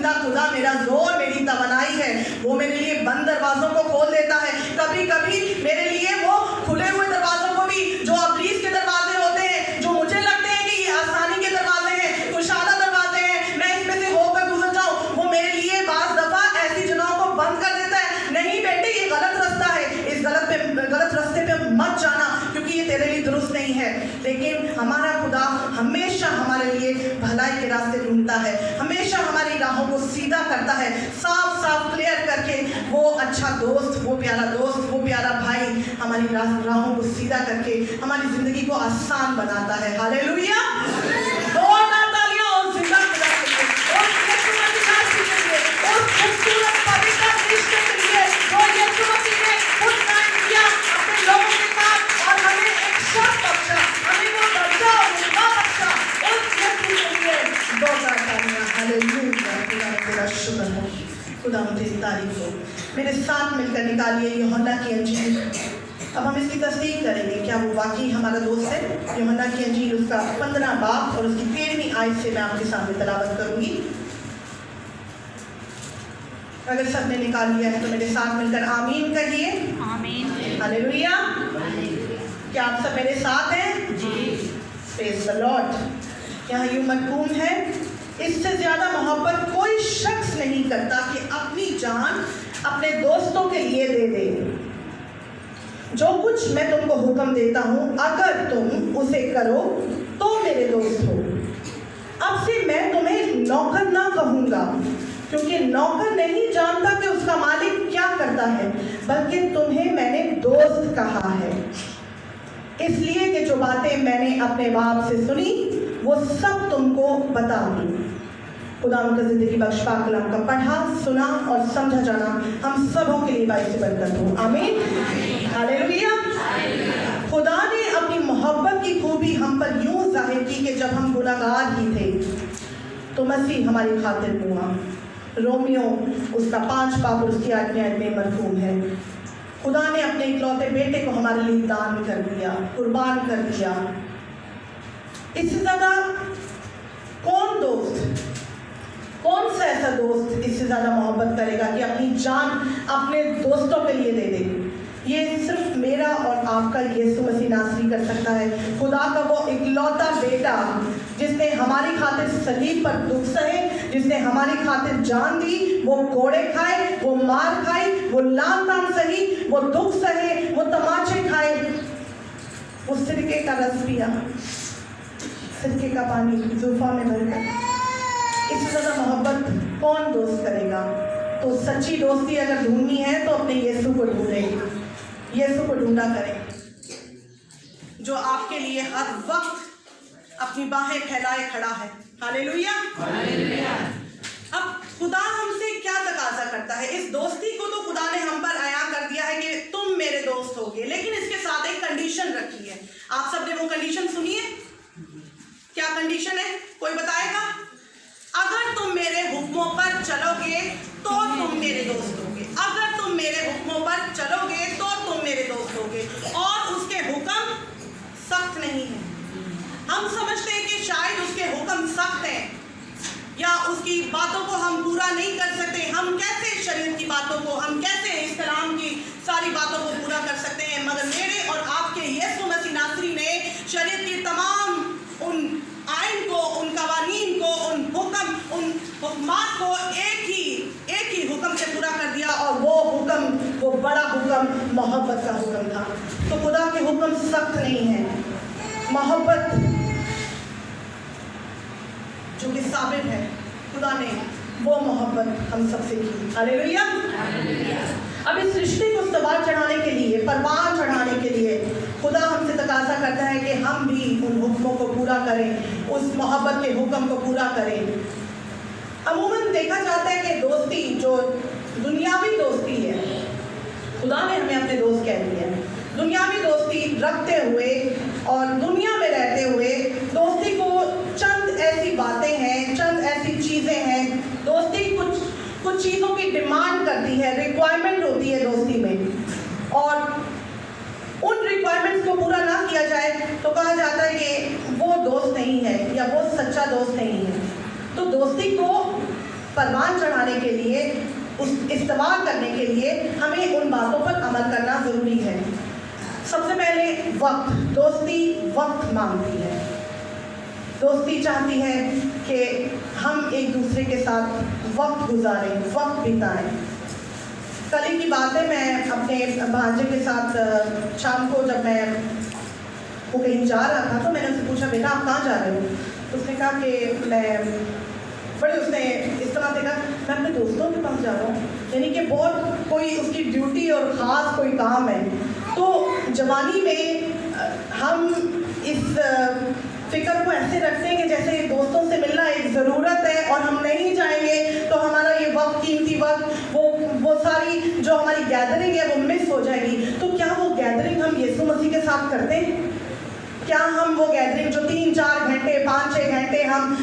زندہ خدا میرا زور میری توانائی ہے، وہ میرے لیے بند دروازوں کو کھول دیتا ہے، کبھی کبھی میرے لیے وہ کھلے ہوئے دروازوں کو بھی، جو ابلیس کے دروازے ہوتے ہیں، جو مجھے لگتے ہیں کہ یہ آسانی کے دروازے ہیں، کشادہ دروازے ہیں، میں اس میں سے ہو کر گزر جاؤں، وہ میرے لیے بعض دفعہ ایسی جگہوں کو بند کر دیتا ہے۔ نہیں بیٹے، یہ غلط رستہ ہے، اس غلط راستے پہ مت جانا، کیونکہ یہ تیرے لیے درست نہیں ہے۔ لیکن ہمارا خدا ہمیشہ ہمارے لیے بھلائی کے راستے ڈھونڈتا ہے، ہمیشہ ہماری راہوں کو سیدھا کرتا ہے، صاف صاف کلیئر کر کے۔ وہ اچھا دوست، وہ پیارا دوست، وہ پیارا بھائی ہماری راہوں کو سیدھا کر کے ہماری زندگی کو آسان بناتا ہے۔ ہاللیلویا! زوردار تالیاں اور زندہ خدا کے لیے، اور یسوع مسیح کے لیے، اور خوبصورت پویتر رشتے کے لیے جو یسوع مسیح نے خود قائم کیا اپنے لوگوں کے ساتھ، اور ہمیں ایک شرط بخشا، ہمیں وہ درجہ اور رتبہ بخشا، اس یسوع کے لیے زوردار تالیاں۔ ہاللیلویا! خدا تیرا شکر ہو، خدا تیری تعریف ہو۔ میرے ساتھ مل کر نکالیے یوحنا کی انجیل۔ اب ہم اس کی تصدیق کریں گے کیا وہ واقعی ہمارا دوست ہے۔ یوحنا کی انجیل اس کا 15 باب اور اس کی 13ویں آیت سے میں آپ کے سامنے تلاوت کروں گی۔ اگر سب نے نکال لیا ہے تو میرے ساتھ مل کر آمین کہیے۔ آمین۔ ہاللیلویا! کیا آپ سب میرے ساتھ ہیں؟ جی۔ پریز دی لارڈ۔ یہاں یوں مرقوم ہے، اس سے زیادہ محبت کوئی شخص نہیں کرتا کہ اپنی جان اپنے دوستوں کے لیے دے دے۔ جو کچھ میں تم کو حکم دیتا ہوں، اگر تم اسے کرو تو میرے دوست ہو۔ اب سے میں تمہیں نوکر نہ کہوں گا، کیونکہ نوکر نہیں جانتا کہ اس کا مالک کیا کرتا ہے، بلکہ تمہیں میں نے دوست کہا ہے، اس لیے کہ جو باتیں میں نے اپنے باپ سے سنی وہ سب تم کو بتاؤں گی۔ خدا ان کا زندگی بخش پاک کلام کا پڑھا، سنا اور سمجھا جانا ہم سبوں کے لیے باعث برکت ہو۔ آمین۔ ہاللیلویا۔ خدا نے اپنی محبت کی خوبی ہم پر یوں ظاہر کی کہ جب ہم گناہگار ہی تھے تو مسیح ہماری خاطر ہوا۔ رومیو اس کا 5 باب اور اس کی 8ویں آیت میں مرقوم ہے۔ خدا نے اپنے اکلوتے بیٹے کو ہمارے لیے دان کر دیا، قربان کر دیا۔ اس سے زیادہ کون سا ایسا دوست اس سے زیادہ محبت کرے گا کہ اپنی جان اپنے دوستوں کے لیے دے دے؟ یہ صرف میرا اور آپ کا یسوع مسیح ناصری کر سکتا ہے، خدا کا وہ اکلوتا بیٹا جس نے ہماری خاطر صلیب پر دکھ سہے، جس نے ہماری خاطر جان دی، وہ کوڑے کھائے، وہ مار کھائی، وہ لان تان سہی، وہ دکھ سہے، وہ تماچے کھائے، وہ سرکے کا رس پیا، سرکے کا پانی زلفا میں بھر کر۔ اس سے زیادہ محبت کون دوست کرے گا؟ تو سچی دوستی اگر ڈھونڈنی ہے تو اپنے یسوع کو ڈھونڈے، یسوع کو ڈھونڈا کریں، جو آپ کے لیے ہر وقت اپنی باہیں پھیلائے کھڑا ہے۔ ہاللیلویا۔ اب خدا ہم سے کیا تقاضا کرتا ہے؟ اس دوستی کو تو خدا نے ہم پر عیاں کر دیا ہے کہ تم میرے دوست ہوگے، لیکن اس کے ساتھ ایک کنڈیشن رکھی ہے۔ آپ سب نے وہ کنڈیشن سنی ہے؟ کیا کنڈیشن ہے؟ کوئی بتائے گا؟ اگر تم میرے حکموں پر چلو گے تو تم میرے دوست ہوگے، اگر تم میرے حکموں پر چلو گے تو تم میرے دوست ہوگے۔ اور اس کے حکم سخت نہیں ہیں۔ ہم سمجھتے ہیں کہ شاید اس کے حکم سخت ہیں یا اس کی باتوں کو ہم پورا نہیں کر سکتے۔ ہم کیسے شریعت کی باتوں کو، ہم کیسے اس کلام کی ساری باتوں کو پورا کر سکتے ہیں؟ مگر میرے اور آپ کے یسوع مسیح ناصری نے شریعت کی تمام ان آئین کو، ان قوانین کو، ان حکمات کو ایک ہی حکم سے پورا کر دیا، اور وہ حکم، وہ بڑا حکم محبت کا حکم تھا۔ تو خدا کے حکم سخت نہیں ہیں، محبت جو کہ ثابت ہے، خدا نے وہ محبت ہم سب سے کی۔ ہاللیلویا۔ اب اس رشتے کو استوار چڑھانے کے لیے، پروان چڑھانے کے لیے خدا ہم سے تقاضا کرتا ہے کہ ہم بھی ان حکموں کو پورا کریں، اس محبت کے حکم کو پورا کریں۔ عموماً دیکھا جاتا ہے کہ دوستی جو دنیاوی دوستی ہے، خدا نے ہمیں اپنے دوست کہہ دیا ہے، دنیاوی دوستی رکھتے ہوئے اور دنیا میں رہتے ہوئے دوستی کو چند ایسی باتیں ہیں، چند ایسی چیزیں ہیں، دوستی کچھ چیزوں کی ڈیمانڈ کرتی ہے، ریکوائرمنٹ ہوتی ہے دوستی میں، اور ان ریکوائرمنٹس کو پورا نہ کیا جائے تو کہا جاتا ہے کہ وہ دوست نہیں ہے یا وہ سچا دوست نہیں ہے۔ تو دوستی کو परवान चढ़ाने के लिए, उस इस्तेमाल करने के लिए हमें उन बातों पर अमल करना ज़रूरी है। सबसे पहले वक्त, दोस्ती वक्त मांगती है। दोस्ती चाहती है कि हम एक दूसरे के साथ वक्त गुजारें, वक्त बिताएं। कल ही की बात है, मैं अपने भांजे के साथ शाम को जब मैं वो कहीं जा रहा था तो मैंने उससे पूछा, बेटा आप कहाँ जा रहे हो? उसने कहा कि उसने इस तरह से कहा, मैं अपने दोस्तों के पास जा रहा हूँ, यानी कि बहुत कोई उसकी ड्यूटी और ख़ास कोई काम है। तो जवानी में हम इस फिक्र को ऐसे रखते हैं कि जैसे दोस्तों से मिलना एक ज़रूरत है और हम नहीं जाएंगे तो हमारा ये वक्त, कीमती वक्त, वो सारी जो हमारी गैदरिंग है वो मिस हो जाएगी। तो क्या वो गैदरिंग हम यीशु मसीह के साथ करते हैं? क्या हम वो गैदरिंग जो 3-4 घंटे 5-6 घंटे हम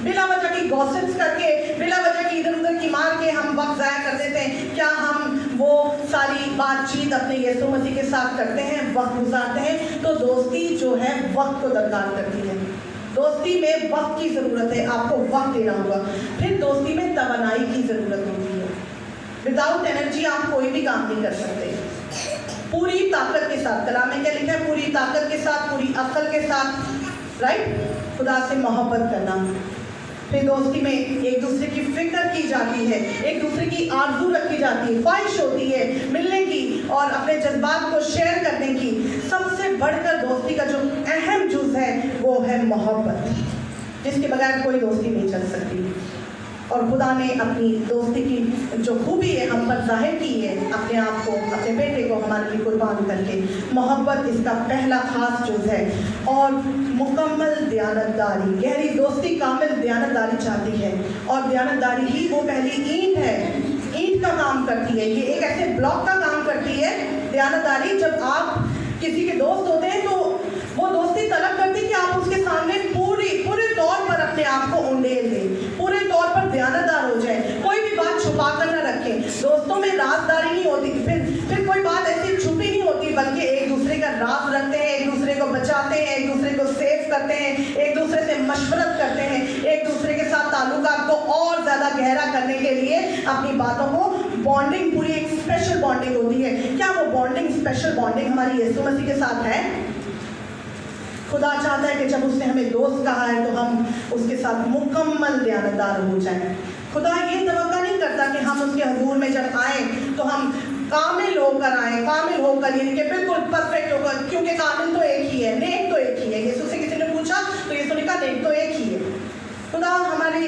बिला वजह की गॉसिप्स करके, बिला वजह की इधर उधर की मार के हम वक्त ज़ाया कर देते हैं, क्या हम वो सारी बातचीत अपने यीशु मसीह के साथ करते हैं, वक्त गुजारते हैं? तो दोस्ती जो है वक्त को दरकार करती है। दोस्ती में वक्त की ज़रूरत है, आपको वक्त देना होगा। फिर दोस्ती में तवानाई की ज़रूरत होती है। विदाउट एनर्जी आप कोई भी काम नहीं कर सकते। पूरी ताकत के साथ, कलाम में क्या लिखा है? पूरी ताकत के साथ, पूरी अक्ल के साथ, राइट, खुदा से मोहब्बत करना। फिर दोस्ती में एक दूसरे की फिक्र की जाती है, एक दूसरे की आरज़ू रखी जाती है, ख्वाहिश होती है मिलने की और अपने जज्बात को शेयर करने की। सबसे बढ़कर दोस्ती का जो अहम जुज़ है वो है मोहब्बत, जिसके बगैर कोई दोस्ती नहीं चल सकती। और खुदा ने अपनी दोस्ती की जो खूबी है हम पर जाहिर की है, अपने आप को, अपने बेटे को हमारे लिए कुर्बान करके। मोहब्बत इसका पहला खास जुज़ है। और मुकम्मल दयानतदारी, गहरी दोस्ती कामिल दयानतदारी चाहती है, और दयानतदारी ही वो पहली ईंट है, ईंट का काम करती है। ये एक ऐसे ब्लॉक का काम करती है दयानतदारी। जब आप किसी के दोस्त होते हैं तो वो दोस्ती तलब करती है कि आप उसके सामने पूरे तौर पर अपने आप को उंडेल दें, पूरे तौर पर दयानतदार हो जाए, कोई भी बात छुपा कर न रखें। दोस्तों में राजदारी नहीं होती, फिर कोई बात ऐसी छुपी नहीं होती, बल्कि एक दूसरे का राज रखते हैं, एक दूसरे को बचाते हैं, एक दूसरे को सेव करते हैं, एक दूसरे से मशवरत करते हैं, एक दूसरे के साथ ताल्लुकात को और ज़्यादा गहरा करने के लिए अपनी बातों को बॉन्डिंग, पूरी एक स्पेशल बॉन्डिंग होती है। क्या वो बॉन्डिंग, स्पेशल बॉन्डिंग हमारी यीशु मसीह के साथ है? खुदा चाहता है कि जब उसने हमें दोस्त कहा है तो हम उसके साथ मुकम्मल दयानतदार हो जाएं। खुदा ये तवक्का नहीं करता कि हम उसके हुजूर में जब आए तो हम कामिल होकर आए, कामिल होकर, यानी कि बिल्कुल परफेक्ट होकर, क्योंकि कामिल तो एक ही है, नेक तो एक ही है। यीशु से किसी ने पूछा तो यीशु ने कहा नेक तो एक ही है। खुदा हमारी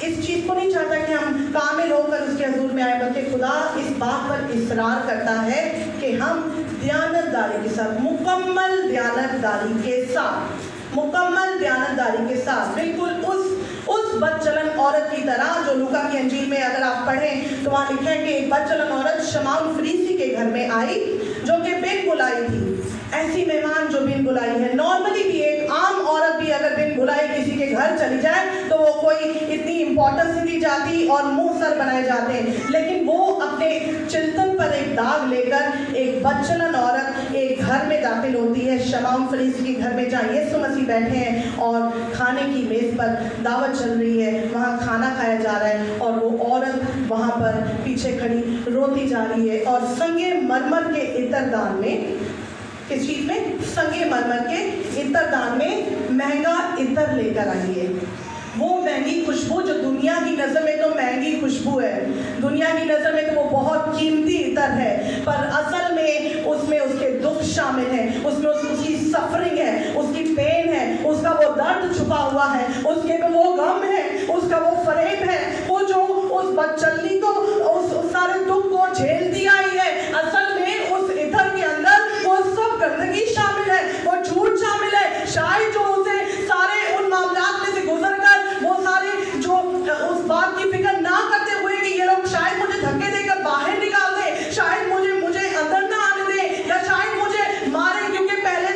इस चीज़ को नहीं चाहता कि हम कामिल होकर उसके हुजूर में आए, बल्कि खुदा इस बात पर इसरार करता है कि हम दयानतदारी के साथ, मुकम्मल दयानतदारी के साथ, मुकम्मल दयानतदारी के साथ, बिल्कुल उस बदचलन औरत की तरह जो लूका की अंजील में अगर आप पढ़ें तो वहाँ लिखा है कि एक बदचलन औरत शमौन फरीसी के घर में आई जो कि बिन बुलाई थी। ऐसी मेहमान जो बिन बुलाई है, नॉर्मली भी एक आम औरत भी अगर बिन बुलाई किसी के घर चली जाए तो वो कोई इतनी इम्पोर्टेंस नहीं दी जाती और मुंह सर बनाए जाते हैं, लेकिन वो अपने चिंतन पर एक दाग लेकर एक बदचलन औरत एक घर में दाखिल होती है, शमौन फरीसी के घर में, जहाँ यीशु मसीह बैठे हैं और खाने की मेज़ पर दावत चल रही है, वहाँ खाना खाया जा रहा है, और वो औरत वहाँ पर पीछे खड़ी रोती जा रही है और संगे मरमर के इत्रदान में, किस चीज़ में? संगे मरमर के इत्रदान में महंगा इत्र लेकर आई है। वो महंगी खुशबू जो दुनिया की नज़र में तो महंगी खुशबू है, दुनिया की नज़र में तो वो बहुत कीमती इत्र है, पर असल में उसमें उसके दुख शामिल हैं, उसमें उसकी सफरिंग है, उसकी पेन है, उसका वो दर्द छुपा हुआ है, उसके में वो गम है, उसका वो फरेब है, वो जो उस बदचलनी को उस सारे दुख को झेलती आई है। असल में उस इत्र के अंदर वो सब गंदगी शामिल है, वो झूठ शामिल है। शायद जो उसे सारे उन मामलात में से गुजर कर वो सारे जो उस बात की फिक्र ना करते हुए कि ये लोग शायद मुझे धक्के देकर बाहर निकाल दें, शायद मुझे अंदर ना आने दें, या शायद मुझे मारे, क्योंकि पहले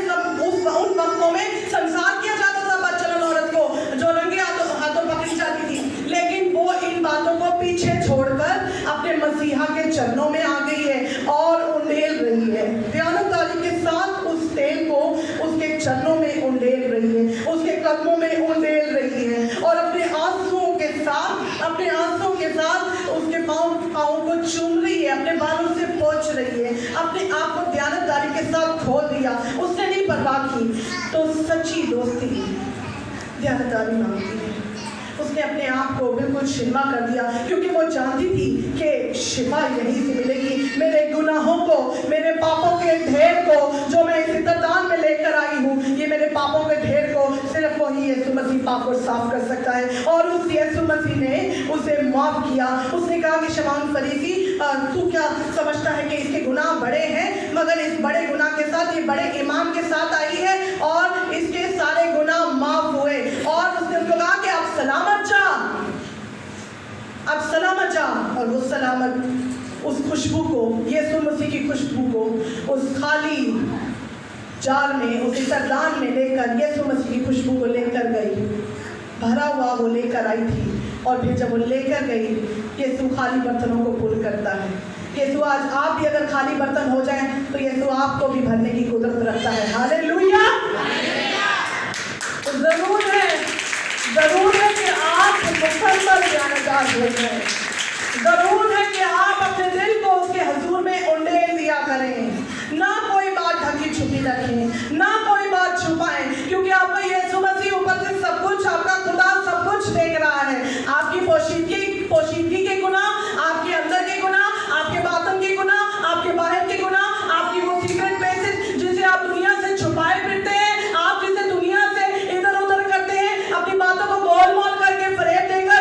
उन वक्तों में संसार किया जाता था बदचलन औरत को जो रंगे हाथों पकड़ी जाती थी, लेकिन वो इन बातों को पीछे छोड़कर अपने मसीहा के चरणों में आ गई है और उंडेल रही है, दयानतदारी के साथ उस तेल को उसके चरणों में उंडेल रही है, उसके कदमों में उंडेल रही है, और अपने आंसुओं के साथ खोल दिया, उसने नहीं परवाह की। तो सच्ची दोस्ती ध्यानदारी मांगती है। उसने अपने आप को बिल्कुल शिमा कर दिया, क्योंकि वो जानती थी कि शिफा यहीं से मिलेगी। मेरे गुनाहों को, मेरे पापों के ढेर को जो मैं इस इतरदान में लेकर आई हूँ, ये मेरे पापों के ढेर को सिर्फ वही यीशु मसीह पाप को साफ कर सकता है। और उस यीशु मसीह ने उसे माफ किया। उसने कहा कि शमौन फरीसी, तू क्या समझता है कि इसके गुनाह बड़े हैं, मगर इस बड़े गुनाह के साथ ये बड़े ईमान के साथ आई है और इसके सारे गुनाह माफ हुए। और उसने उसको कहा कि अब सलामत जा, अब सलामत जा। और वो सलामत उस खुशबू को, यीशु मसीह की खुशबू को उस खाली जार में, उस इतरदान में लेकर यीशु मसीह की खुशबू को लेकर गई। भरा हुआ वो लेकर आई थी। और फिर जब वो लेकर गई, यीशु खाली बर्तनों को पूर्ण करता है। यीशु आज आप भी अगर खाली बर्तन हो जाएं तो यीशु आपको भी भरने की कुदरत रखता है। हालेलुया। तो जरूर है कि आप मुकम्मल ज्ञानदार हो जाएं। जरूर है कि आप अपने दिल को उसके हुजूर में उंडेल दिया करें। ना कोई बात ढकी छुपी रखें, ना कोई बात छुपाएं, क्योंकि आपका यीशु मसीह ऊपर से सब कुछ, आपका खुदा सब कुछ देख रहा है। आपकी पोशीदगी के गुनाह, आपके अंदर के गुनाह, आपके बातन के गुनाह, आपके बाहर के गुनाह, आपकी वो सीक्रेट मैसेज जिसे आप दुनिया से छुपाए फिरते हैं, आप जिसे दुनिया से इधर उधर करते हैं, अपनी बातों को गोल मोल करके फरेब देकर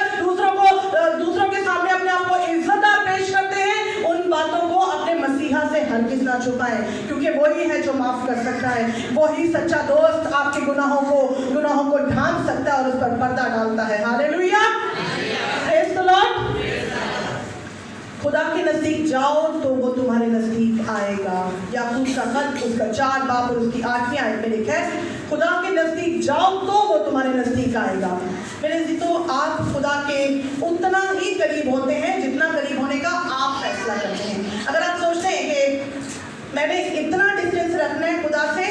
दूसरों के सामने अपने आप को इज्जतदार पेश करते हैं, उन बातों को अपने मसीहा से हरगिज़ ना छुपाएं, क्योंकि वही है जो माफ कर सकता है। वही सच्चा दोस्त आपके गुनाहों को ढांप सकता है और उस पर पर्दा डालता है। Hallelujah, praise the Lord. खुदा के नज़दीक जाओ तो वो तुम्हारे नज़दीक आएगा। याकूब का खत उसका 4 बाब और उसकी 8वीं आयत में लिखा है, खुदा के नज़दीक जाओ तो वो तुम्हारे नज़दीक आएगा। मेरे तो आप खुदा के उतना ही करीब होते हैं जितना करीब होने का आप फैसला करते हैं। अगर आप सोचते हैं कि मैंने इतना डिस्टेंस रखना है खुदा से,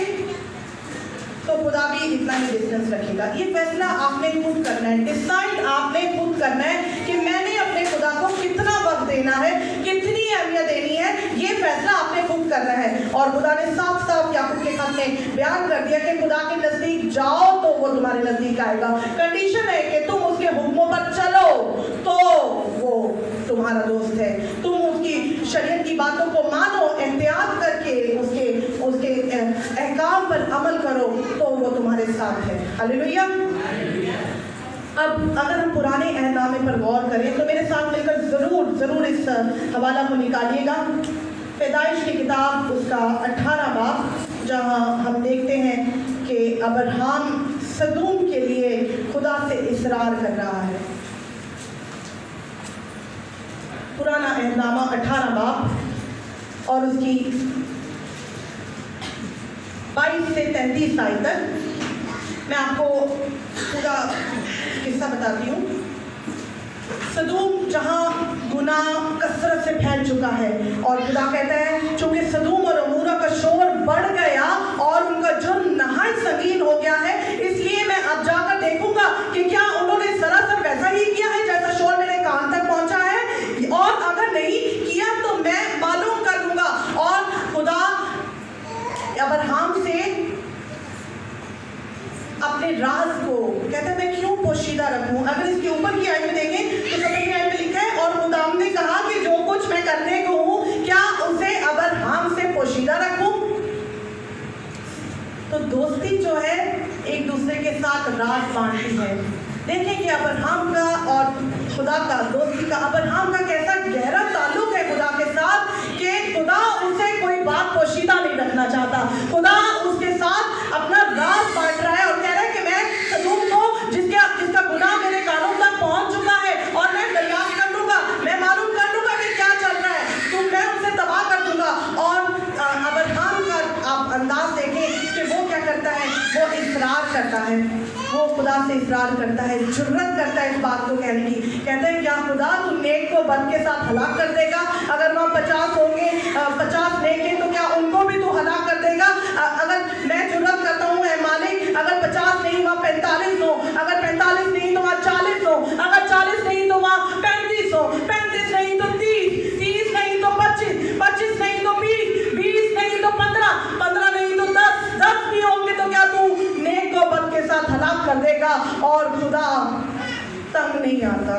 तो खुदा भी इतना ही डिस्टेंस रखेगा। ये फैसला आपने खुद करना है। डिसाइड आपने खुद करना है कि मैंने अपने खुदा को कितना वक्त देना है, कितनी अहमियत देनी है, ये फैसला आपने खुद करना है। और खुदा ने साफ साफ याकूब के खत में बयान कर दिया कि खुदा के नज़दीक जाओ तो वो तुम्हारे नज़दीक आएगा। कंडीशन है कि तुम उसके हुक्मों पर चलो तो वो तुम्हारा दोस्त है। तुम उसकी शरीयत की बातों को मानो, एहतियात करके उसके अहकाम पर अमल करो तो वो तुम्हारे साथ है। हालेलुया। अब अगर हम पुराने अहदनामे पर गौर करें तो मेरे साथ मिलकर ज़रूर इस हवाला को निकालिएगा। पैदाइश की किताब उसका 18 बाब, जहाँ हम देखते हैं कि अब्राहम सदूम के लिए खुदा से इसरार कर रहा है। पुराना अहदनामा 18 बाब और उसकी 22 से 33 आयत तक मैं आपको पूरा किस्सा बताती हूँ। सदूम जहाँ गुनाह कसरत से फैल चुका है और खुदा कहता है चूंकि सदूम और अमूरा का शोर बढ़ गया और उनका जुर्म नहायत संगीन हो गया है, इसलिए मैं अब जाकर देखूंगा कि क्या उन्होंने सरासर वैसा ही किया है जैसा शोर मेरे कान तक पहुंचा है, और अगर नहीं किया तो मैं मालूम कर दूंगा। और खुदा अब्राहम से अपने राज को कहता है मैं क्यों पोशीदा रखूं। अगर इसके ऊपर की आयत में देखें तो 17वीं आयत में लिखा है, और खुदा ने कहा कि जो कुछ मैं करने को हूं क्या उसे अब्राहम से पोशीदा रखूं। तो दोस्ती जो है एक दूसरे के साथ राज बांटती है। देखें कि अब्राहम का और खुदा का, दोस्ती का, अब्राहम का कैसा गहरा ताल्लुक है खुदा के साथ कि खुदा उससे कोई बात पोशीदा नहीं रखना चाहता। खुदा उसके साथ अपना राज बांट रहा है और कह रहा है कि मैं सदूम को जिसका गुनाह मेरे कानों तक पहुंच चुका है और मैं दरियाफ्त कर लूंगा, मैं मालूम कर लूंगा कि क्या चल रहा है, तो मैं उसे तबाह कर दूंगा। और अब्राहम का आप अंदाज देखें कि वो क्या करता है, वो इसरार करता है, वो खुदा से इसरार करता है, जुर्रत करता है इस बात को कहने की। कहता है क्या खुदा तू नेक को बद के साथ हलाक कर देगा? अगर वहाँ 50 होंगे, 50 नेक हैं तो क्या उनको भी तू हलाक कर देगा? अगर मैं जुर्रत करता हूँ ऐ मालिक, अगर 50 नहीं वहाँ 45 हो, अगर 45 नहीं तो वहाँ 40 हो, अगर 40 नहीं तो वहाँ 35 हो, 35 नहीं तो 30, 30 नहीं तो 25, 25 नहीं तो 20, 20 नहीं तो 15, 15 नहीं आता,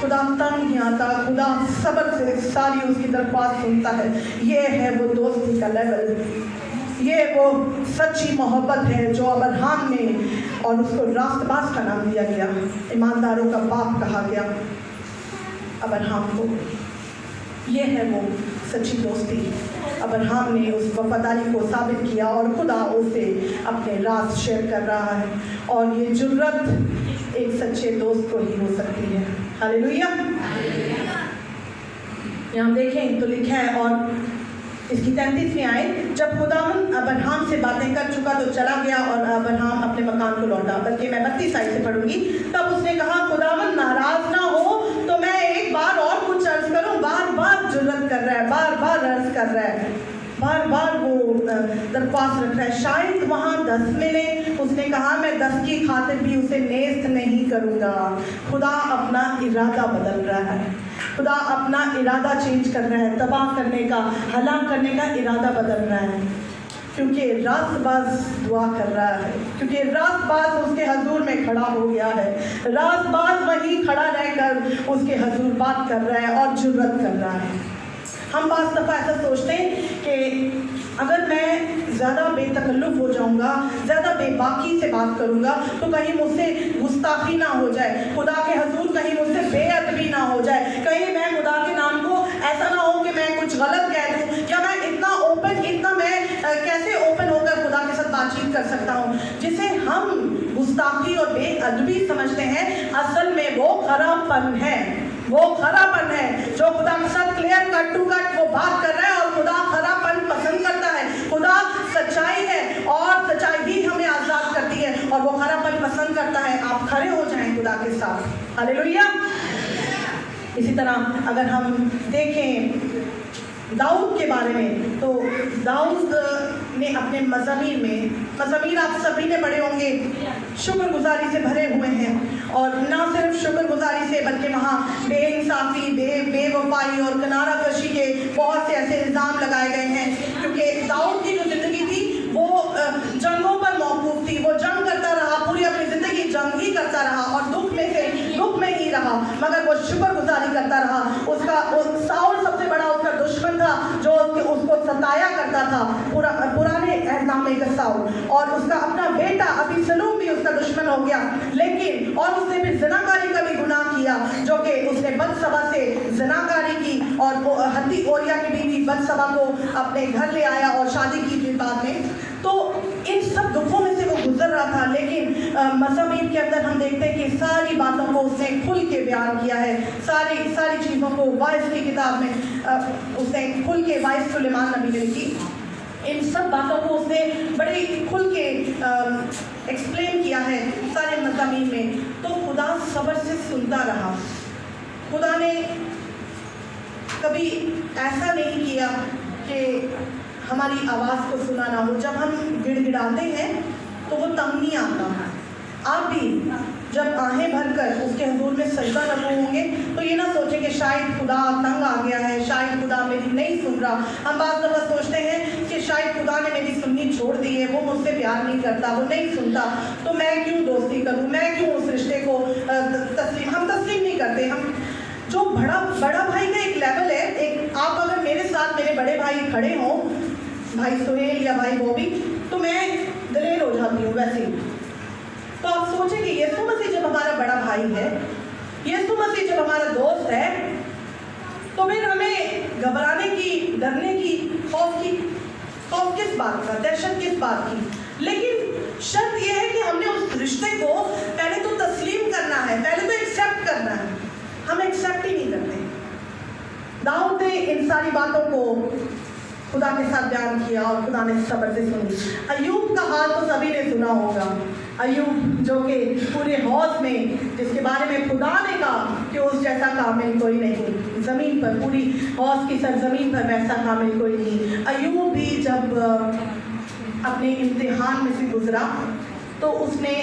खुदा तंग नहीं आता, खुदा सब्र से सारी उसकी दरख्वास्त सुनता है। ये है वो दोस्ती का लेवल, ये वो सच्ची मोहब्बत है जो अब्राहम ने, और उसको रास्तबाज का नाम दिया गया, ईमानदारों का बाप कहा गया अब्राहम को। ये है वो सच्ची दोस्ती। अब्राहम ने उस वफादारी को साबित किया और खुदा उससे अपने राज शेयर कर रहा है, और ये जुर्रत एक सच्चे दोस्त को ही हो सकती है। हालेलुया। यहाँ देखें तो लिखा है, और इसकी 33वीं आयत, जब खुदावंद अब्राहम से बातें कर चुका तो चला गया और अब्राहम अपने मकान को लौटा। बल्कि मैं 32 आयत से पढ़ूंगी। तब उसने कहा, खुदावंद नाराज ना हो तो मैं एक बार और कुछ अर्ज करूं। बार बार जुर्रत कर रहा है, बार बार अर्ज कर रहा है, बार बार वो दरख्वास्त रख रहा है। शायद वहाँ 10 मिले। उसने कहा, मैं 10 की खातिर भी उसे नेस्त नहीं करूँगा। खुदा अपना इरादा बदल रहा है, खुदा अपना इरादा चेंज कर रहा है, तबाह करने का, हलाक करने का इरादा बदल रहा है, क्योंकि रास्तबाज दुआ कर रहा है, क्योंकि रास्तबाज उसके हजूर में खड़ा हो गया है। रास्तबाज वहीं खड़ा रहकर उसके हजूर बात कर रहा है और जुर्रत कर रहा है। हम बाज़ दफ़ा ऐसा सोचते हैं कि अगर मैं ज़्यादा बेतकल्लुफ़ हो जाऊँगा, ज़्यादा बेबाकी से बात करूँगा तो कहीं मुझसे गुस्ताखी ना हो जाए, खुदा के हजूर कहीं मुझसे बेअदबी ना हो जाए, कहीं मैं खुदा के नाम को ऐसा ना हो कि मैं कुछ गलत कह दूँ, या मैं कैसे ओपन होकर खुदा के साथ बातचीत कर सकता हूँ। जिसे हम गुस्ताखी और बेअदबी समझते हैं, असल में वो खराबपन है, वो खराबपन है। जो खुदा के साथ क्लियर कट टू कट वो बात कर रहा है, और खुदा खराबपन पसंद करता है। खुदा सच्चाई है और सच्चाई ही हमें आज़ाद करती है, और वो खराबपन पसंद करता है। आप खड़े हो जाएं खुदा के साथ। हालेलुया। इसी तरह अगर हम देखें दाऊद के बारे में, तो दाऊद ने अपने मज़ामीर आप सभी ने पढ़े होंगे, शुक्रगुजारी से भरे हुए हैं। और ना सिर्फ शुक्रगुजारी से, बल्कि वहाँ बेइंसाफ़ी, बेवफाई और किनारा कशी के बहुत से ऐसे इल्ज़ाम लगाए गए हैं, क्योंकि दाऊद की जो ज़िंदगी थी वो जंगों पर मौकूफ़ थी। वो जंग करता रहा, पूरी अपनी ज़िंदगी जंग ही करता रहा, और दुख में ही रहा, मगर वो शुक्रगुजारी करता रहा। साउल सबसे बड़ा उसका दुश्मन था, जो उसको सताया करता था, पुराने एहनामे का साउल, और उसका अपना बेटा अबीसलोम भी उसका दुश्मन हो गया। लेकिन और उसने फिर ज़िनाकारी का भी गुनाह किया, जो कि उसने बत्सबा से ज़िनाकारी की, और हत्ती ओरिया की बीवी बत्सबा को अपने घर ले आया और शादी की थी बाद में। तो इन सब दुखों में से वो गुजर रहा था, लेकिन मज़ामीर के अंदर हम देखते हैं कि सारी बातों को उसने खुल के बयान किया है। सारी चीज़ों को वाइस की किताब में उसने खुल के, वाइस सुलेमान नबी ने लिखी, इन सब बातों को उसने बड़े खुल के एक्सप्लेन किया है सारे मज़ामीर में। तो खुदा सब्र से सुनता रहा। खुदा ने कभी ऐसा नहीं किया कि हमारी आवाज़ को सुना ना हो। जब हम गिड़गिड़ाते हैं तो वो तंग नहीं आता। आप भी जब आहें भरकर उसके हुजूर में सजदा रखो होंगे तो ये ना सोचें कि शायद खुदा तंग आ गया है, शायद खुदा मेरी नहीं सुन रहा। हम बात दफ़ा सोचते हैं कि शायद खुदा ने मेरी सुननी छोड़ दी है, वो मुझसे प्यार नहीं करता, वो नहीं सुनता, तो मैं क्यों दोस्ती करूँ, मैं क्यों उस रिश्ते को हम तस्लीम नहीं करते। हम जो बड़ा भाई का एक लेवल है, एक आप अगर मेरे साथ मेरे बड़े भाई खड़े हों, भाई सुहेल या भाई बॉबी, तो मैं दलेर हो जाती हूँ वैसे। तो आप सोचें कि यीशु मसीह जब हमारा बड़ा भाई है, यीशु मसीह जब हमारा दोस्त है, तो फिर हमें घबराने की, डरने की, खौफ किस बात का, दहशत किस बात की। लेकिन शर्त यह है कि हमने उस रिश्ते को पहले तो तस्लीम करना है, पहले तो एक्सेप्ट करना है। हम एक्सेप्ट ही नहीं करते। दाऊद ने इन सारी बातों को खुदा के साथ बयान किया और खुदा ने सब्र से सुनी। अय्यूब का हाल तो सभी ने सुना होगा। अय्यूब जो कि पूरे हौज में, जिसके बारे में खुदा ने कहा कि उस जैसा कामिल कोई नहीं ज़मीन पर, पूरी हौज की सरजमीन पर वैसा कामिल कोई नहीं। अय्यूब भी जब अपने इम्तिहान में से गुजरा तो उसने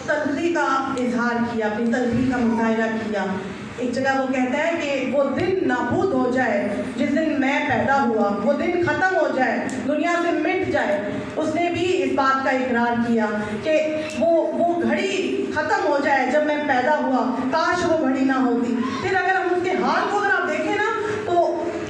तलखी का इजहार किया, अपनी तलखी का मुजाहिरा किया। एक जगह वो कहता है कि वो दिन नाबूद हो जाए जिस दिन मैं पैदा हुआ, वो दिन ख़त्म हो जाए, दुनिया से मिट जाए। उसने भी इस बात का इकरार किया कि वो घड़ी ختم हो जाए जब मैं पैदा हुआ, काश वो घड़ी ना होती। फिर अगर हम उसके हाल को अगर आप देखें ना तो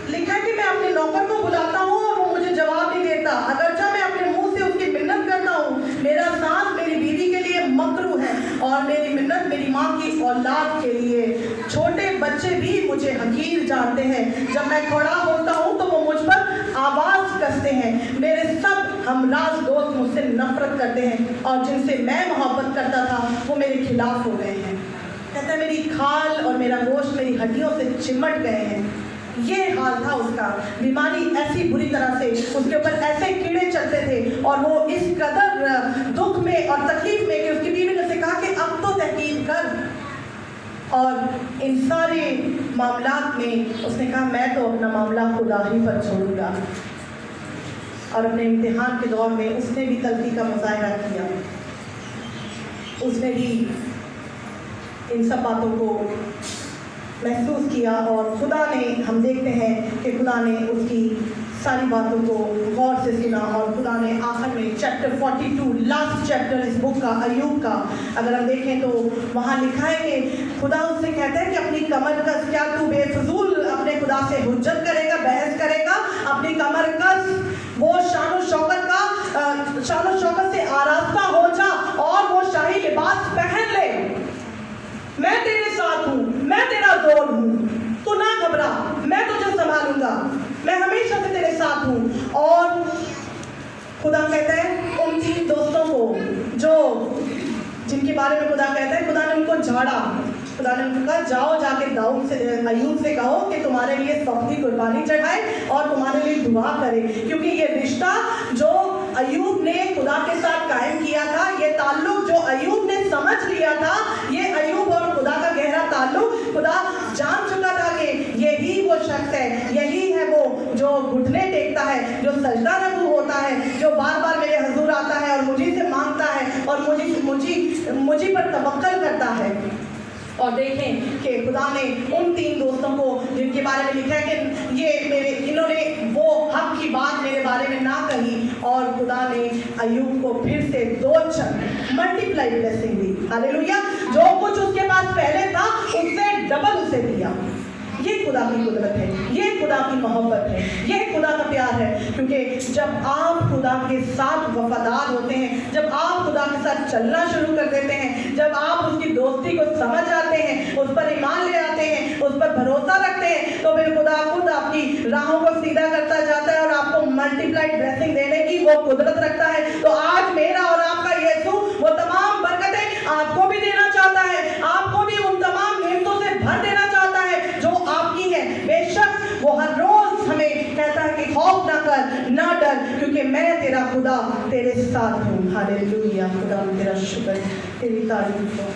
लिखा है कि मैं अपने नौकर को बुलाता हूँ और वो मुझे जवाब नहीं देता, अगरचे मैं अपने मुंह से उसकी मिन्नत करता हूँ। मेरा सांस मेरी बीवी के लिए मकरू है और मेरी मिन्नत मेरी माँ की औलाद के लिए। छोटे बच्चे भी मुझे हकीर जानते हैं, जब मैं खड़ा होता हूँ तो वो मुझ पर आवाज़ कसते हैं। मेरे सब हमराज दोस्त मुझसे नफरत करते हैं और जिनसे मैं मोहब्बत करता था वो मेरे खिलाफ हो गए हैं। कहता है मेरी खाल और मेरा गोश्त मेरी हड्डियों से चिमट गए हैं। ये हाल था उसका, बीमारी ऐसी बुरी तरह से उसके ऊपर ऐसे कीड़े चलते थे और वो इस कदर दुख में और तकलीफ में कि उसकी बीवी ने उसे कहा कि अब तो तहकीक कर। और इन सारे मामलात में उसने कहा मैं तो अपना मामला खुदा ही पर छोड़ूंगा। और अपने इम्तिहान के दौर में उसने भी तलखी का मुजाहरा किया, उसने भी इन सब बातों को महसूस किया और खुदा ने, हम देखते हैं कि खुदा ने उसकी सारी बातों को गौर से सुना और खुदा ने आखिर में चैप्टर 42 लास्ट चैप्टर इस बुक का, अय्यूब का, अगर हम देखें तो वहाँ लिखा है कि खुदा उससे कहता है कि अपनी कमर कस, क्या तू बेफजूल अपने खुदा से हुज्जत करेगा, बहस करेगा? अपनी कमर कस, वो शान और शौकत से आरास्ता हो जा और वो शाही लिबास पहन ले। मैं तेरे साथ हूँ, मैं तेरा जोर हूँ, तू ना घबरा, मैं तुझे संभालूंगा, मैं हमेशा से तेरे साथ हूँ। और खुदा कहता है उन 3 दोस्तों को जो जिनके बारे में खुदा कहता है, खुदा ने उनको झाड़ा, खुदा ने उनको कहा जाओ जाके दाऊद से, अय्यूब से कहो कि तुम्हारे लिए सख्ती कुर्बानी चढ़ाए और तुम्हारे लिए दुआ करे, क्योंकि ये रिश्ता जो अय्यूब ने खुदा के साथ कायम किया था, ये ताल्लुक जो अय्यूब ने समझ लिया था, ये अय्यूब और खुदा का गहरा ताल्लुक, खुदा जान चुका था कि यही वो शख्स है, यही है वो जो घुटने टेकता है, जो सजदा रकू होता है, जो बार बार मेरे हुजूर आता है और मुझे से मांगता है और मुझे पर तवक्कल करता है। और देखें कि खुदा ने उन 3 दोस्तों को जिनके बारे में लिखा है कि इन्होंने वो हक की बात मेरे बारे में ना कही, और खुदा ने अय्यूब को फिर से 2 मल्टीप्लाई ब्लेसिंग दी। हालेलुया। जो कुछ उसके पास पहले था उससे डबल उसे दिया। ये खुदा की कुदरत है, ये खुदा की मोहब्बत है, ये खुदा का प्यार है। क्योंकि जब आप खुदा के साथ वफादार होते हैं, जब आप खुदा के साथ चलना शुरू कर देते हैं, जब आप उसकी दोस्ती को समझ आते हैं, उस पर ईमान ले आते हैं, उस पर भरोसा रखते हैं, तो फिर खुदा खुद आपकी राहों को सीधा करता जाता है और आपको मल्टीप्लाइड ब्लेसिंग देने की वो कुदरत रखता है। तो आज मेरा और आपका यीशु वो तमाम बरकतें आपको भी देना चाहता है, आपको भी उन तमाम नेमतों से भर देना चाहता है जो आपकी है। बेशक वो हर रोज हमें कहता है कि खौफ ना कर, ना डर, क्योंकि मैं तेरा खुदा तेरे साथ हूँ। हालेलुया। खुदा तेरा शुक्र, तेरी तारीफ हो।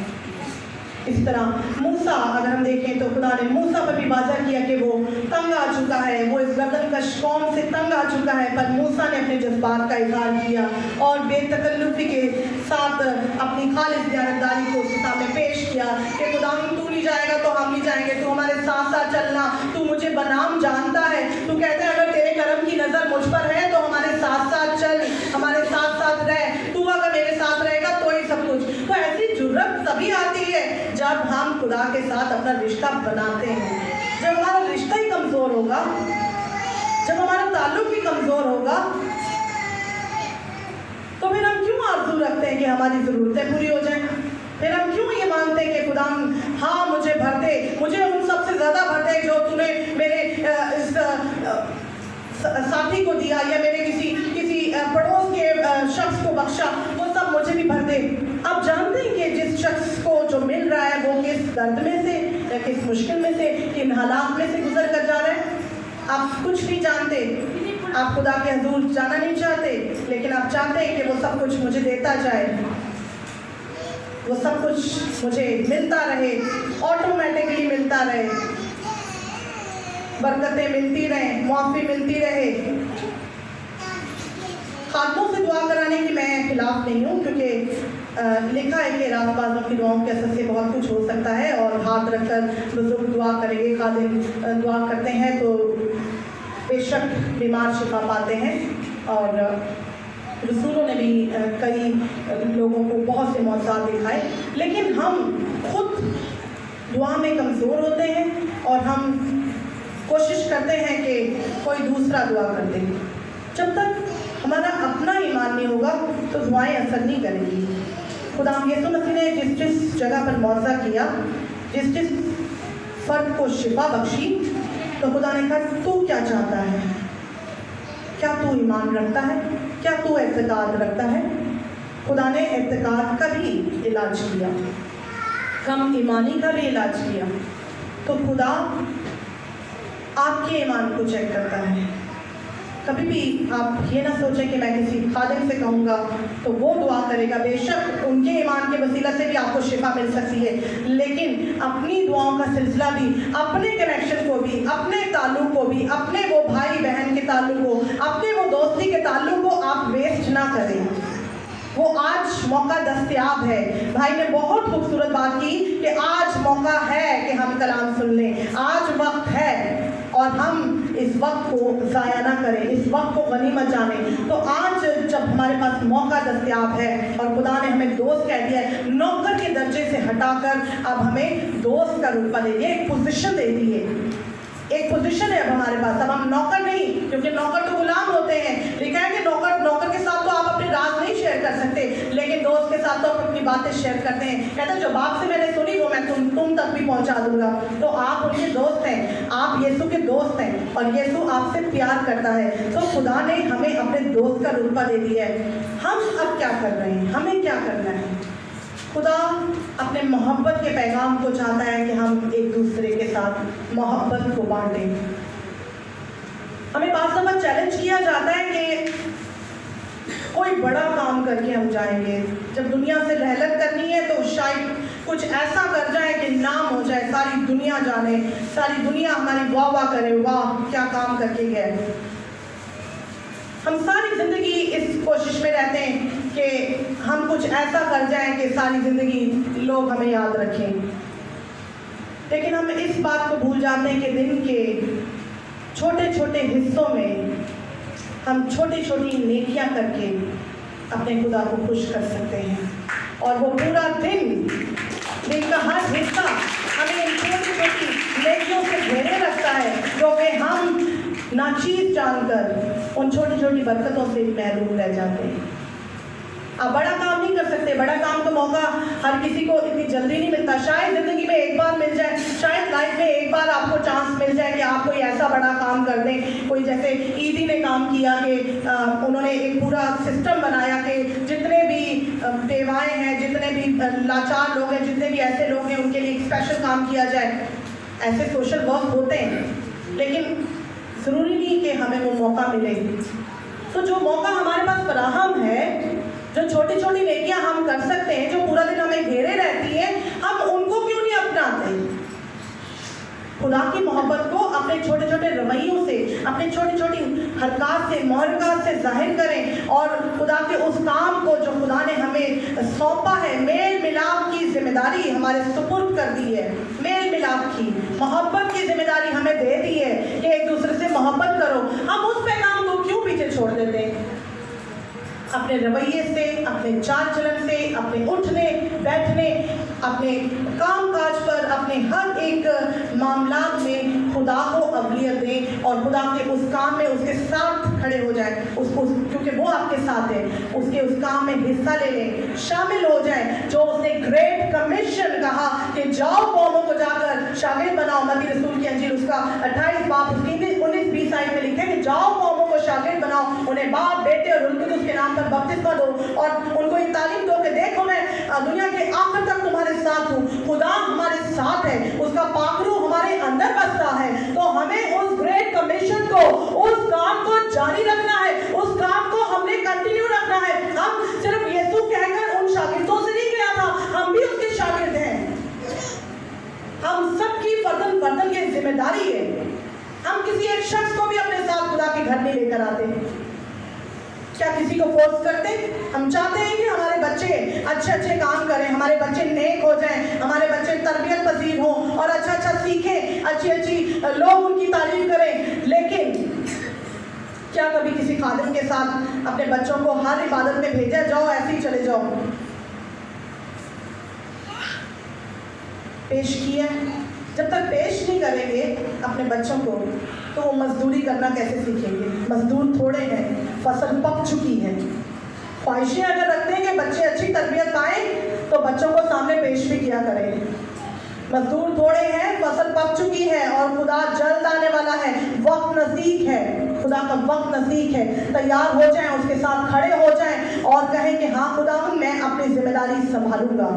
इस तरह मूसा, अगर हम देखें तो खुदा ने मूसा पर भी वादा किया कि वो तंग आ चुका है, वो इस गर्दनकश कौम से तंग आ चुका है, पर मूसा ने अपने जज्बात का इजहार किया और बेतकल्लुफी के साथ अपनी खालिस दयानतदारी को उसके सामने पेश किया कि खुदा तू नहीं जाएगा तो हम नहीं जाएंगे, तू हमारे साथ साथ चलना, तू मुझे बनाम जानता है, तू कहता है अगर तेरे करम की नज़र मुझ पर है तो हमारे साथ साथ चल, हमारे साथ साथ रह, तू अगर मेरे साथ रहेगा तो ही सब कुछ। तो ऐसी जुर्रत तभी आती है जब हम खुदा के साथ अपना रिश्ता बनाते हैं। जब हमारा रिश्ता ही कमज़ोर होगा, जब हमारा ताल्लुक ही कमज़ोर होगा, तो फिर हम क्यों आरज़ू रखते हैं कि हमारी ज़रूरतें पूरी हो जाएं? फिर हम क्यों ये मानते हैं कि खुदा हाँ मुझे भर दे, मुझे उन सबसे ज़्यादा भर दे जो तूने मेरे इस साथी को दिया या मेरे किसी पड़ोस के शख्स को बख्शा, वो सब मुझे भी भर दे। आप जानते हैं कि जिस शख्स को जो मिल रहा है वो किस दर्द में से या किस मुश्किल में से, किन हालात में से गुजर कर जा रहा है? आप कुछ नहीं जानते, आप खुदा के हुजूर जाना नहीं चाहते, लेकिन आप चाहते हैं कि वो सब कुछ मुझे देता जाए, वो सब कुछ मुझे मिलता रहे, ऑटोमेटिकली मिलता रहे, बरकतें मिलती रहें, मुआफ़ी मिलती रहे। खातों से दुआ कराने की मैं खिलाफ नहीं हूँ, क्योंकि लिखा है कि रातबाज़ों की दुआओं के असर से बहुत कुछ हो सकता है, और हाथ रखकर बुजुर्ग दुआ करेंगे, खादिम दुआ करते हैं तो बेशक बीमार शिफा पाते हैं। और रसूलों ने भी कई लोगों को बहुत से मौज़ात दिखाए, लेकिन हम खुद दुआ में कमज़ोर होते हैं और हम कोशिश करते हैं कि कोई दूसरा दुआ कर दे। जब तक हमारा अपना ईमान नहीं होगा तो दुआएं असर नहीं करेंगी। खुदा यीशु मसीह ने जिस जिस जगह पर मौज़ा किया, जिस जिस फर्द को शिफा बख्शी, तो खुदा ने कहा तू क्या चाहता है, क्या तू ईमान रखता है, क्या तू एतकाद रखता है। खुदा ने एतकाद का भी इलाज किया, कम ईमानी का भी इलाज किया। तो खुदा आपके ईमान को चेक करता है। कभी भी आप ये ना सोचें कि मैं किसी खादिम से कहूँगा तो वो दुआ करेगा। बेशक उनके ईमान के वसीला से भी आपको शिफा मिल सकती है, लेकिन अपनी दुआओं का सिलसिला भी, अपने कनेक्शन को भी, अपने ताल्लुक को भी, अपने वो भाई बहन के ताल्लुक को, अपने वो दोस्ती के ताल्लुक को आप वेस्ट ना करें। वो आज मौका दस्तयाब है। भाई ने बहुत खूबसूरत बात की कि आज मौका है कि हम कलाम सुन लें, आज वक्त है और हम इस वक्त को ज़ाया ना करें, इस वक्त को गनीमत जानें। तो आज जब हमारे पास मौका दस्तयाब है और खुदा ने हमें दोस्त कह दिया है, नौकर के दर्जे से हटाकर अब हमें दोस्त का रुतबा दे दिया, एक पोजीशन दे दी है, एक पोजीशन है अब हमारे पास। अब हम नौकर नहीं, क्योंकि नौकर तो गुलाम होते हैं। लिखा है कि नौकर के साथ तो आप अपने राज नहीं शेयर कर सकते, लेकिन दोस्त के साथ तो आप अपनी बातें शेयर करते हैं। कहते हैं जो बाप से मैंने सुनी वो मैं तुम तक भी पहुंचा दूंगा। तो आप उनके दोस्त हैं, आप यीशु के दोस्त हैं और यीशु आपसे प्यार करता है। तो खुदा ने हमें अपने दोस्त का रुतबा दे दिया है। हम अब क्या कर रहे हैं, हमें क्या करना है? खुदा अपने मोहब्बत के पैगाम को चाहता है कि हम एक दूसरे के साथ मोहब्बत को बांटें। हमें बात दफ़ा चैलेंज किया जाता है कि कोई बड़ा काम करके हम जाएंगे। जब दुनिया से रहलत करनी है तो शायद कुछ ऐसा कर जाए कि नाम हो जाए, सारी दुनिया जाने, सारी दुनिया हमारी वाह वाह करे, वाह क्या काम करके गए। हम सारी ज़िंदगी इस कोशिश में रहते हैं कि हम कुछ ऐसा कर जाएं कि सारी ज़िंदगी लोग हमें याद रखें, लेकिन हम इस बात को भूल जाते हैं कि दिन के छोटे छोटे हिस्सों में हम छोटी छोटी नेकियां करके अपने खुदा को खुश कर सकते हैं। और वो पूरा दिन का हर हिस्सा हमें इन छोटी छोटी नेकियों से घेरे रखता है, जो कि हम नाचीज जानकर उन छोटी छोटी बरकतों से महरूम रह जाते हैं। आप बड़ा काम नहीं कर सकते, बड़ा काम का मौका हर किसी को इतनी जल्दी नहीं मिलता। शायद ज़िंदगी में एक बार मिल जाए, शायद लाइफ में एक बार आपको चांस मिल जाए कि आप कोई ऐसा बड़ा काम कर दें। कोई जैसे ईदी ने काम किया कि उन्होंने एक पूरा सिस्टम बनाया कि जितने भी बेवाएँ हैं, जितने भी लाचार लोग हैं, जितने भी ऐसे लोग हैं, उनके लिए एक स्पेशल काम किया जाए। ऐसे सोशल वर्क होते हैं, लेकिन ज़रूरी नहीं कि हमें वो मौका मिले। तो जो मौका हमारे पास फराहम है, जो छोटी छोटी नेकियां हम कर सकते हैं, जो पूरा दिन हमें घेरे रहती है, हम उनको क्यों नहीं अपनाते? खुदा की मोहब्बत को अपने छोटे छोटे रवैयों से, अपने छोटी छोटी हरकत से, मुहरकत से जाहिर करें और खुदा के उस काम को जो खुदा ने हमें सौंपा है, मेल मिलाप की जिम्मेदारी हमारे सुपुर्द कर दी है, मेल मिलाप की मोहब्बत की जिम्मेदारी हमें दे दी है कि एक दूसरे से मोहब्बत करो। हम उस पैगाम को क्यों पीछे छोड़ देते हैं? अपने रवैये से, अपने चाल चलन से, अपने उठने बैठने, अपने काम काज पर, अपने हर एक मामलात में खुदा को अवलियत दें और खुदा के उस काम में उसके साथ खड़े हो जाए, उसको, क्योंकि वो आपके साथ है, उसके उस काम में हिस्सा ले लें, शामिल हो जाए। जो उसने ग्रेट कमीशन कहा कि जाओ कौमों को जाकर शागिर्द बनाओ, मत्ती रसूल की अंजील उसका 28 बाब 19-20 आयत में लिखा है कि जाओ कौमों को शागिर्द बनाओ, उन्हें बाप, बेटे और रूह कुदूस के नाम पर बपतिस्मा दो और उनको ये तालीम दो कि देखो मैं दुनिया के आखिर तक तुम्हारे साथ हूँ। खुदा हमारे साथ है, उसका पाखरू हमारे अंदर बसता है। तो हमें उस ग्रेट कमीशन को, उस काम को जारी रखना है, उस काम को हमने कंटिन्यू रखना है। हम सिर्फ यीशु कहकर उन शागिर्दों से नहीं गया था, हम भी उसके शागिर्द हैं। हम सबकी फर्दन फर्दन की जिम्मेदारी है। हम किसी एक शख्स को भी अपने साथ खुदा के घर में लेकर आते, क्या किसी को फोर्स करते? हम चाहते हैं कि हमारे बच्चे अच्छे अच्छे काम करें, हमारे बच्चे नेक हो जाएं, हमारे बच्चे तरबियत पजीर हों और अच्छा अच्छा सीखें, अच्छी अच्छी लोग उनकी तारीफ करें। लेकिन क्या कभी किसी खादिम के साथ अपने बच्चों को हर इबादत में भेजा, जाओ ऐसे ही चले जाओ? पेश किया। जब तक पेश नहीं करेंगे अपने बच्चों को तो वो मजदूरी करना कैसे सीखेंगे? मजदूर थोड़े हैं, फसल पक चुकी है। ख्वाहिशें अगर रखते हैं कि बच्चे अच्छी तरबियत पाएं तो बच्चों को सामने पेश भी किया करें। मजदूर थोड़े हैं, फसल पक चुकी है और खुदा जल्द आने वाला है, वक्त नज़दीक है, खुदा का वक्त नज़दीक है। तैयार हो जाएं, उसके साथ खड़े हो जाएं और कहें कि हाँ खुदा, मैं अपनी जिम्मेदारी संभालूंगा,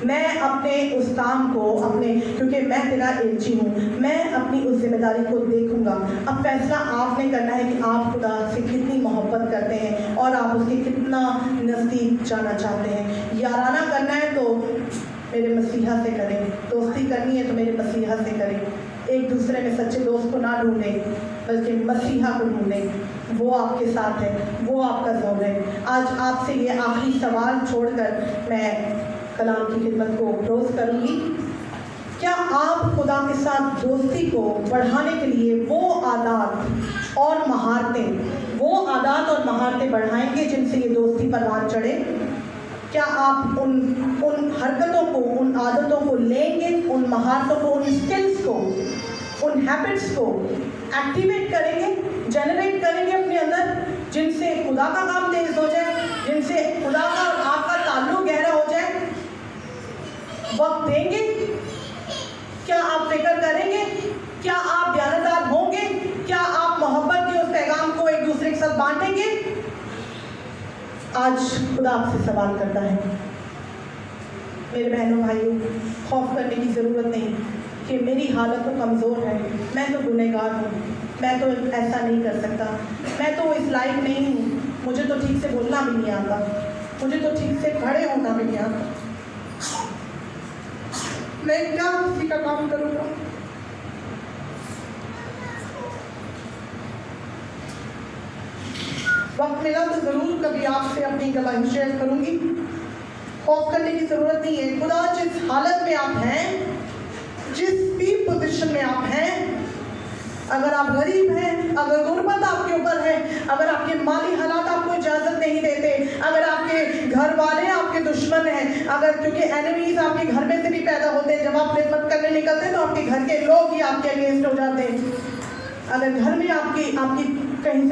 मैं अपने उस काम को क्योंकि मैं तेरा एलची हूँ, मैं अपनी उस जिम्मेदारी को देखूंगा। अब फैसला आपने करना है कि आप खुदा से कितनी मोहब्बत करते हैं और आप उसके कितना नज़दीक जाना चाहते हैं। याराना करना है तो मेरे मसीहा से करें, दोस्ती करनी है तो मेरे मसीहा से करें। एक दूसरे में सच्चे दोस्त को ना ढूंढें बल्कि मसीहा को ढूंढें, वो आपके साथ है, वो आपका ज़ौर है। आज आपसे ये आखिरी सवाल छोड़कर मैं कलाम की खिदमत को क्लोज करूँगी। क्या आप खुदा के साथ दोस्ती को बढ़ाने के लिए वो आदत और महारतें बढ़ाएंगे जिनसे ये दोस्ती परवान चढ़े? क्या आप उन हरकतों को, उन आदतों को लेंगे, उन महारतों को, उन स्किल्स को, उन हैबिट्स को एक्टिवेट करेंगे, जनरेट करेंगे अपने अंदर, जिनसे खुदा का काम तेज हो जाए, जिनसे खुदा का और आपका ताल्लुक गहरा हो जाए? वक्त देंगे? क्या आप फिक्र करेंगे? क्या आप ध्यानदार होंगे? क्या आप मोहब्बत के उस पैगाम को एक दूसरे के साथ बांटेंगे? आज खुदा आपसे सवाल करता है। मेरे बहनों भाइयों, खौफ करने की ज़रूरत नहीं कि मेरी हालत तो कमज़ोर है, मैं तो गुनहगार हूँ, मैं तो ऐसा नहीं कर सकता, मैं तो इस लायक नहीं हूँ, मुझे तो ठीक से बोलना भी नहीं आता, मुझे तो ठीक से खड़े होना भी नहीं आता, मैं क्या किसी का काम करूँगा? वक्त मिला तो ज़रूर कभी आपसे अपनी गवाही शेयर करूँगी। खौफ करने की ज़रूरत नहीं है। खुदा जिस हालत में आप हैं, जिस भी पोजीशन में आप हैं, अगर आप गरीब हैं, अगर गुर्बत आपके ऊपर है, अगर आपके माली हालात आपको इजाज़त नहीं देते, अगर आपके घर वाले आपके दुश्मन हैं, अगर क्योंकि एनिमीज आपके घर में से भी पैदा होते हैं, जब आप खिदमत करने निकलते हैं तो आपके घर के लोग ही आपके अगेंस्ट हो जाते हैं। अगर घर में आपकी कहीं से